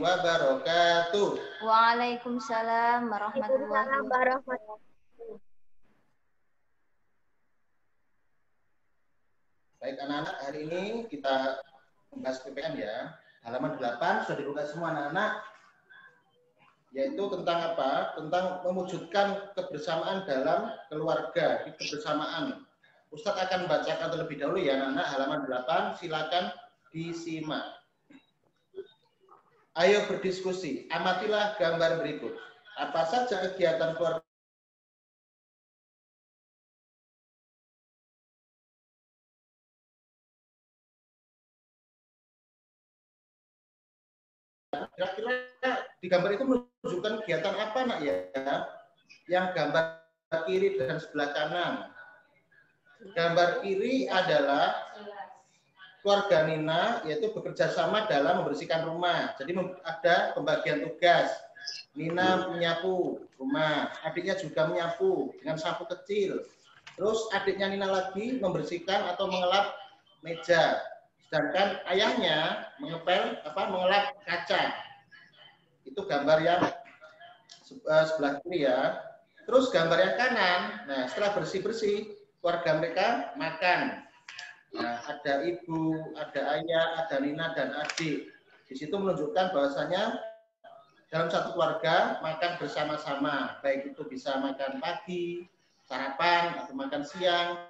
wabarakatuh. Waalaikumsalam warahmatullahi wabarakatuh. Baik anak-anak, hari ini kita membahas PPM ya. Halaman 8 sudah dibuka semua anak-anak. Yaitu tentang apa? Tentang mewujudkan kebersamaan dalam keluarga, kebersamaan. Ustadz akan bacakan terlebih dahulu ya anak-anak, halaman 8, silakan disimak. Ayo berdiskusi, amatilah gambar berikut. Apa saja kegiatan keluarga kira-kira di gambar itu menunjukkan kegiatan apa nak ya? Yang gambar kiri dan sebelah kanan. Gambar kiri adalah keluarga Nina, yaitu bekerja sama dalam membersihkan rumah. Jadi ada pembagian tugas. Nina menyapu rumah, adiknya juga menyapu dengan sapu kecil. Terus adiknya Nina lagi membersihkan atau mengelap meja. Sedangkan ayahnya mengelap kaca. Itu gambar yang sebelah kiri ya. Terus gambar yang kanan, nah setelah bersih-bersih, keluarga mereka makan. Nah, ada ibu, ada ayah, ada Nina dan adik. Di situ menunjukkan bahwasanya dalam satu keluarga makan bersama-sama, baik itu bisa makan pagi, sarapan, atau makan siang,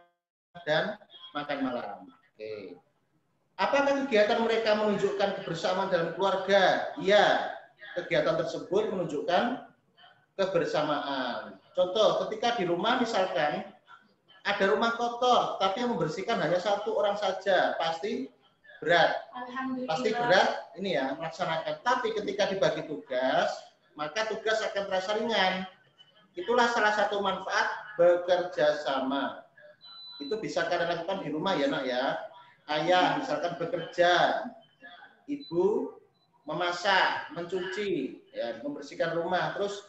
dan makan malam. Oke. Apakah kegiatan mereka menunjukkan kebersamaan dalam keluarga? Iya, kegiatan tersebut menunjukkan kebersamaan. Contoh, ketika di rumah misalkan ada rumah kotor, tapi yang membersihkan hanya satu orang saja, pasti berat. Pasti berat ini ya melaksanakan. Tapi ketika dibagi tugas, maka tugas akan terasa ringan. Itulah salah satu manfaat bekerja sama. Itu bisa kalian lakukan di rumah ya nak ya. Ayah misalkan bekerja, ibu memasak, mencuci, ya, membersihkan rumah, terus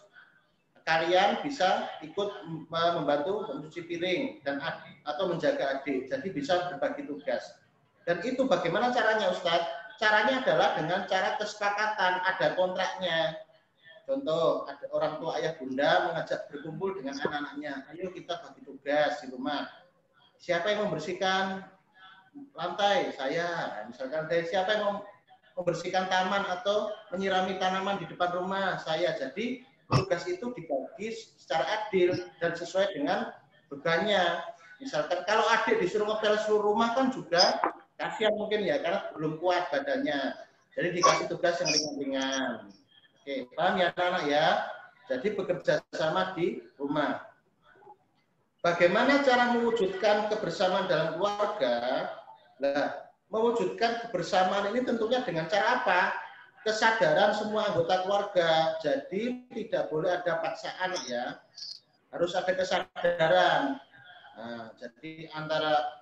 kalian bisa ikut membantu mencuci piring dan atau menjaga adik. Jadi bisa berbagi tugas. Dan itu bagaimana caranya Ustadz? Caranya adalah dengan cara kesepakatan, ada kontraknya. Contoh, ada orang tua ayah bunda mengajak berkumpul dengan anak-anaknya. Ayo kita bagi tugas di rumah. Siapa yang membersihkan lantai? Saya. Misalkan siapa yang membersihkan taman atau menyirami tanaman di depan rumah? Saya. Jadi tugas itu dibagi secara adil dan sesuai dengan bebannya. Misalkan kalau adik disuruh ngepel seluruh rumah kan juga kasihan mungkin ya karena belum kuat badannya. Jadi dikasih tugas yang ringan-ringan. Oke, paham ya anak-anak ya? Jadi bekerja sama di rumah. Bagaimana cara mewujudkan kebersamaan dalam keluarga? Nah, mewujudkan kebersamaan ini tentunya dengan cara apa? Kesadaran semua anggota keluarga. Jadi tidak boleh ada paksaan ya. Harus ada kesadaran. Nah, jadi antara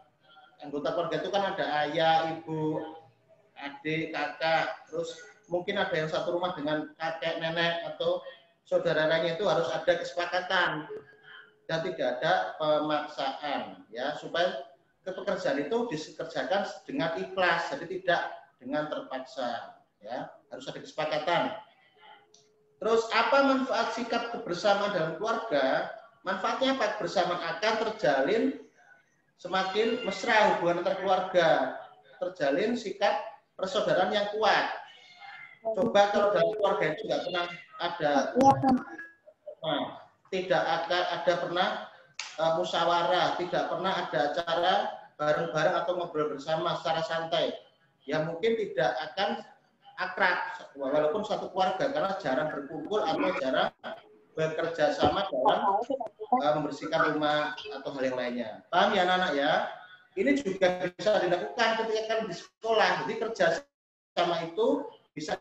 anggota keluarga itu kan ada ayah, ibu, adik, kakak, terus mungkin ada yang satu rumah dengan kakek, nenek atau saudara lainnya itu harus ada kesepakatan dan tidak ada pemaksaan ya supaya pekerjaan itu dikerjakan dengan ikhlas, jadi tidak dengan terpaksa ya. Harus ada kesepakatan. Terus apa manfaat sikap kebersamaan dalam keluarga? Manfaatnya apa? Kebersamaan akan terjalin semakin mesra hubungan antar keluarga, terjalin sikap persaudaraan yang kuat. Coba kalau dalam keluarga itu nggak pernah ada, tidak ada pernah musyawarah, tidak pernah ada acara bareng-bareng atau ngobrol bersama secara santai, ya mungkin tidak akan akrab walaupun satu keluarga karena jarang berkumpul atau jarang bekerja sama dalam membersihkan rumah atau hal yang lainnya. Paham ya anak-anak ya? Ini juga bisa dilakukan ketika kan di sekolah. Jadi kerja sama itu bisa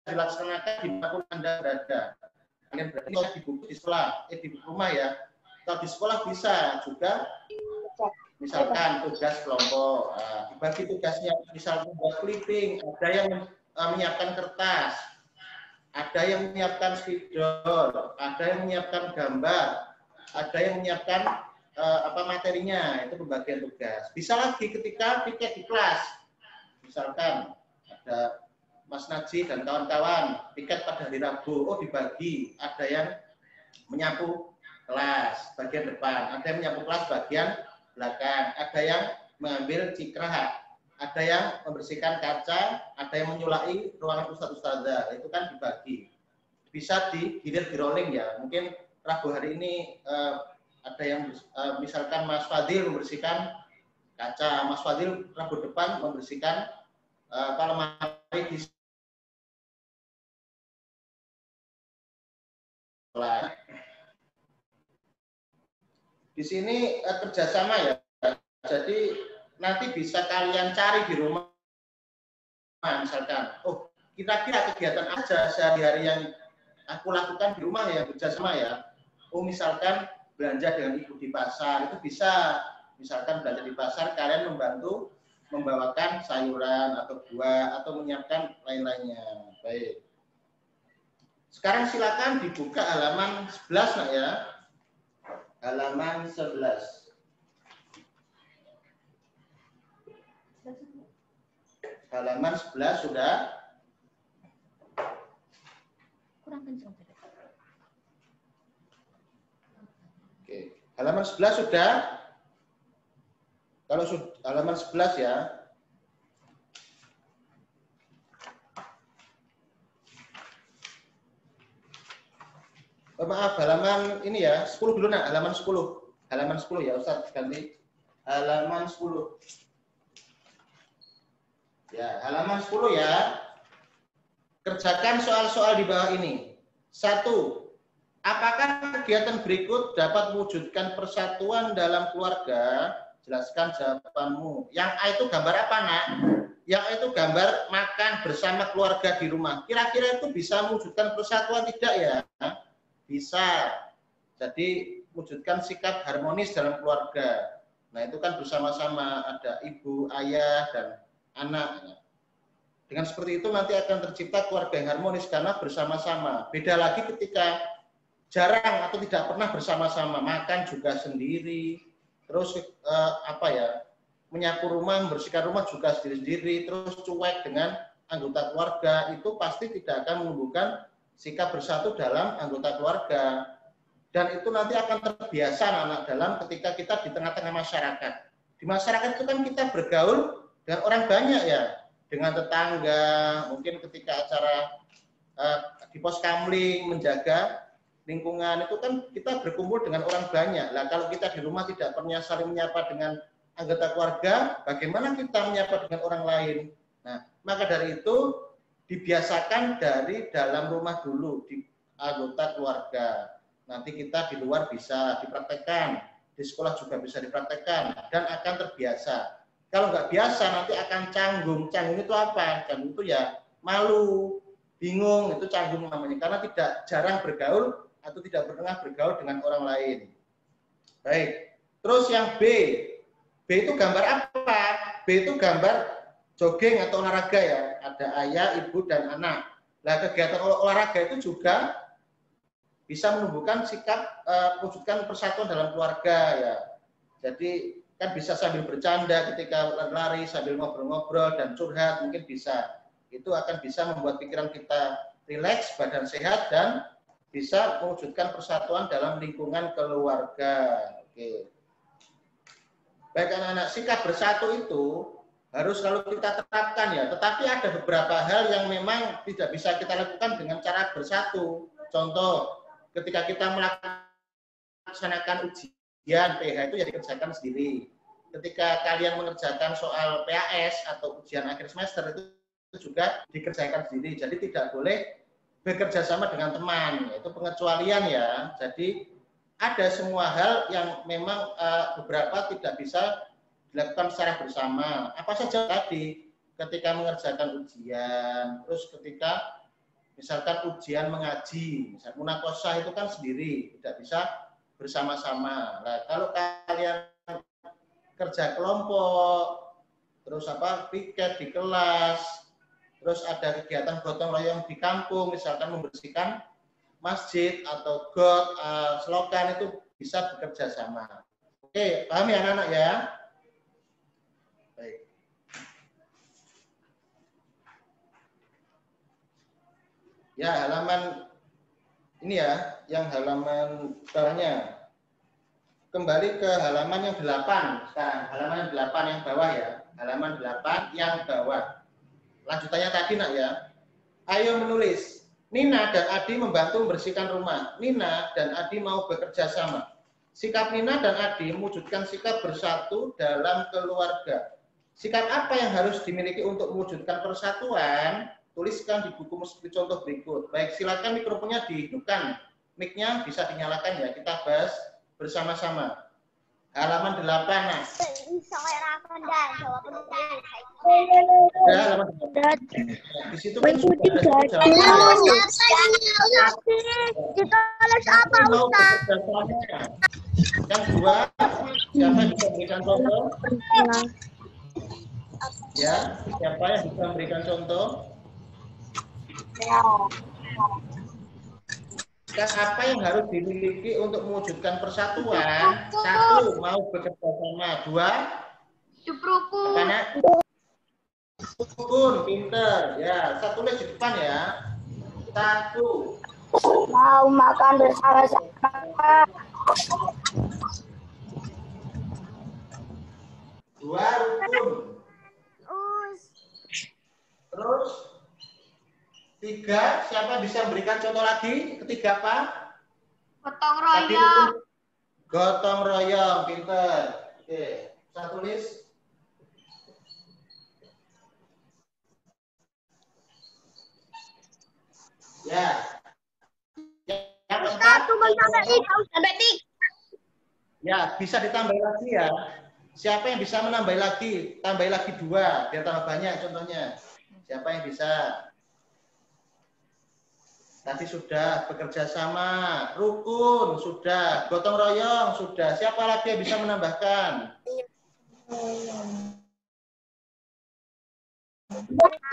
dilaksanakan di mana Anda berada. Kalian berada di buku di sekolah, di rumah ya. Kalau di sekolah bisa juga misalkan tugas kelompok, dibagi tugasnya, misalkan buat clipping, ada yang menyiapkan kertas, ada yang menyiapkan spidol, ada yang menyiapkan gambar, ada yang menyiapkan materinya, itu pembagian tugas. Bisa lagi ketika piket di kelas, misalkan ada Mas Najib dan kawan-kawan, piket pada hari Rabu, oh dibagi, ada yang menyapu kelas bagian depan, ada yang menyapu kelas bagian belakang, ada yang mengambil cikrah, ada yang membersihkan kaca, ada yang menyulai ruangan ustadz-ustadzah, itu kan dibagi. Bisa digilir di rolling ya, mungkin Rabu hari ini ada yang misalkan Mas Fadil membersihkan kaca, Mas Fadil Rabu depan membersihkan lemari di sekolah. Di sini kerjasama ya, jadi nanti bisa kalian cari di rumah, misalkan, oh kira-kira kegiatan aja sehari-hari yang aku lakukan di rumah ya kerjasama ya. Oh misalkan belanja dengan ibu di pasar itu bisa, misalkan belanja di pasar kalian membantu membawakan sayuran atau buah atau menyiapkan lain-lainnya. Baik. Sekarang silakan dibuka halaman 11 nak ya. Halaman 11. Halaman 11 sudah. Kurang kencang. Oke, halaman 11 sudah. Kalau halaman 11 ya. Oh, maaf, halaman ini ya, 10 dulu nak, halaman 10. Halaman 10 ya, Ustaz, ganti. Halaman 10. Ya, halaman 10 ya. Kerjakan soal-soal di bawah ini. 1. Apakah kegiatan berikut dapat mewujudkan persatuan dalam keluarga? Jelaskan jawabanmu. Yang A itu gambar apa, nak? Yang A itu gambar makan bersama keluarga di rumah. Kira-kira itu bisa mewujudkan persatuan tidak ya? Bisa. Jadi wujudkan sikap harmonis dalam keluarga. Nah itu kan bersama-sama, ada ibu, ayah, dan anak. Dengan seperti itu nanti akan tercipta keluarga yang harmonis karena bersama-sama. Beda lagi ketika jarang atau tidak pernah bersama-sama, makan juga sendiri, terus menyapu rumah, membersihkan rumah juga sendiri-sendiri, terus cuek dengan anggota keluarga, itu pasti tidak akan menumbuhkan sikap bersatu dalam anggota keluarga. Dan itu nanti akan terbiasa anak-anak dalam ketika kita di tengah-tengah masyarakat. Di masyarakat itu kan kita bergaul dengan orang banyak ya, dengan tetangga, mungkin ketika acara di pos kamling, menjaga lingkungan, itu kan kita berkumpul dengan orang banyak. Lah kalau kita di rumah tidak pernah saling menyapa dengan anggota keluarga, bagaimana kita menyapa dengan orang lain? Nah, maka dari itu dibiasakan dari dalam rumah dulu, di anggota keluarga. Nanti kita di luar bisa dipraktekkan, di sekolah juga bisa dipraktekkan, dan akan terbiasa. Kalau nggak biasa nanti akan canggung. Canggung itu apa? Canggung itu ya malu, bingung, itu canggung namanya. Karena tidak jarang bergaul atau tidak pernah bergaul dengan orang lain. Baik. Terus yang B. B itu gambar apa? B itu gambar jogging atau olahraga ya. Ada ayah, ibu, dan anak. Nah, kegiatan olahraga itu juga bisa menumbuhkan sikap wujudkan persatuan dalam keluarga ya. Jadi kan bisa sambil bercanda ketika lari, sambil ngobrol-ngobrol dan curhat mungkin bisa. Itu akan bisa membuat pikiran kita rileks, badan sehat, dan bisa mewujudkan persatuan dalam lingkungan keluarga. Oke. Baik anak-anak, sikap bersatu itu harus selalu kita terapkan ya. Tetapi ada beberapa hal yang memang tidak bisa kita lakukan dengan cara bersatu. Contoh, ketika kita melaksanakan ujian PH itu ya dikerjakan sendiri. Ketika kalian mengerjakan soal PAS atau ujian akhir semester itu juga dikerjakan sendiri. Jadi tidak boleh bekerja sama dengan teman. Itu pengecualian ya. Jadi ada semua hal yang memang beberapa tidak bisa dilakukan secara bersama. Apa saja tadi? Ketika mengerjakan ujian, terus ketika misalkan ujian mengaji, misalnya munakosah itu kan sendiri, tidak bisa bersama-sama. Nah, kalau kalian kerja kelompok, terus piket di kelas, terus ada kegiatan gotong royong di kampung, misalkan membersihkan masjid atau got, selokan, itu bisa bekerja sama. Oke, paham ya anak-anak ya? Baik. Ya, halaman ini ya, yang halaman bawahnya. Kembali ke halaman yang 8 sekarang. Halaman yang 8 yang bawah ya. Halaman 8 yang bawah. Lanjutannya tadi nak ya. Ayo menulis. Nina dan Adi membantu membersihkan rumah. Nina dan Adi mau bekerja sama. Sikap Nina dan Adi mewujudkan sikap bersatu dalam keluarga. Sikap apa yang harus dimiliki untuk mewujudkan persatuan? Tuliskan di buku seperti contoh berikut. Baik, silakan mikrofonnya dihidupkan. Mic-nya bisa dinyalakan ya. Kita bahas bersama-sama. Halaman 8 nah. Ya, halaman 8. Di situ kan yang dua, siapa yang bisa memberikan contoh? Ya, siapa yang bisa memberikan contoh? Apa yang harus dimiliki untuk mewujudkan persatuan? 1, mau bekerja sama. 2, apa nak? Rukun, pinter. Ya, saya tulis di depan ya. 1, mau makan bersama-sama. 2, rukun. Terus 3, siapa bisa memberikan contoh lagi? Ketiga apa? Gotong royong. Gotong royong, pinter. Oke, saya tulis. Ya. Yang keempat. Ya, bisa ditambah lagi ya. Siapa yang bisa menambah lagi? Tambah lagi 2, biar tambah banyak contohnya. Siapa yang bisa? Tadi sudah, bekerja sama, rukun sudah, gotong royong sudah. Siapa lagi yang bisa menambahkan?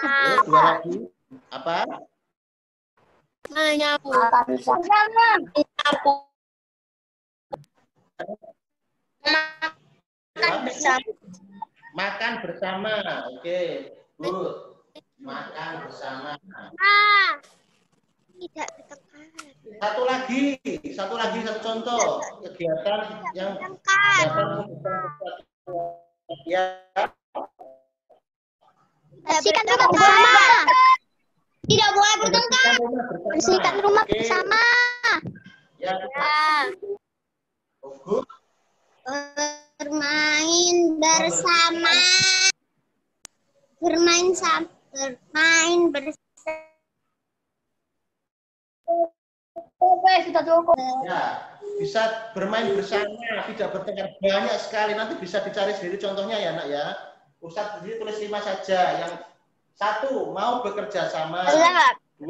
Ayo, 2 lagi. Apa? Menyapu. Makan bersama. Makan bersama. Oke, good. Makan bersama. Tidak bertengkar. Satu lagi satu contoh kegiatan yang ya. Bersihkan rumah bersama. Tidak boleh bertengkar. Bersihkan rumah bersama. Ya. Good. Bermain bersama. Bermain bersama. Sudah cukup. Ya, bisa bermain bersama, tidak bertengkar, banyak sekali. Nanti bisa dicari sendiri contohnya ya, Nak ya. Ustadz sendiri tulis 5 saja. Yang 1, mau bekerja sama. 2,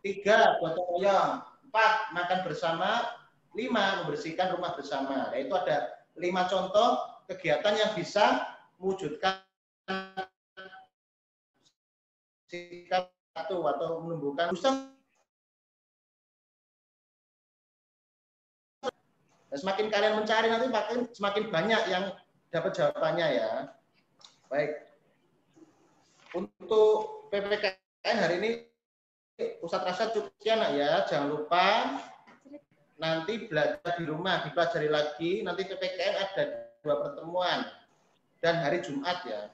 3, gotong royong. 4, makan bersama. 5, membersihkan rumah bersama. Nah, itu ada 5 contoh kegiatan yang bisa mewujudkan sikap satu atau menumbuhkan. Nah, semakin kalian mencari nanti semakin banyak yang dapat jawabannya ya. Baik. Untuk PPKN hari ini Ustadz Rasa cukup sekian ya. Jangan lupa nanti belajar di rumah, dipelajari lagi. Nanti PPKN ada 2 pertemuan dan hari Jumat ya.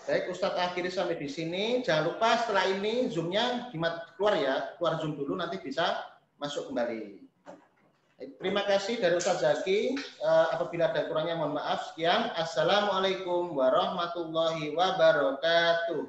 Baik, Ustadz akhiri sampai di sini. Jangan lupa setelah ini Zoom-nya keluar ya, keluar Zoom dulu nanti bisa masuk kembali. Terima kasih dari Ustadz Zaki. Apabila ada kurangnya mohon maaf. Sekian. Assalamualaikum warahmatullahi wabarakatuh.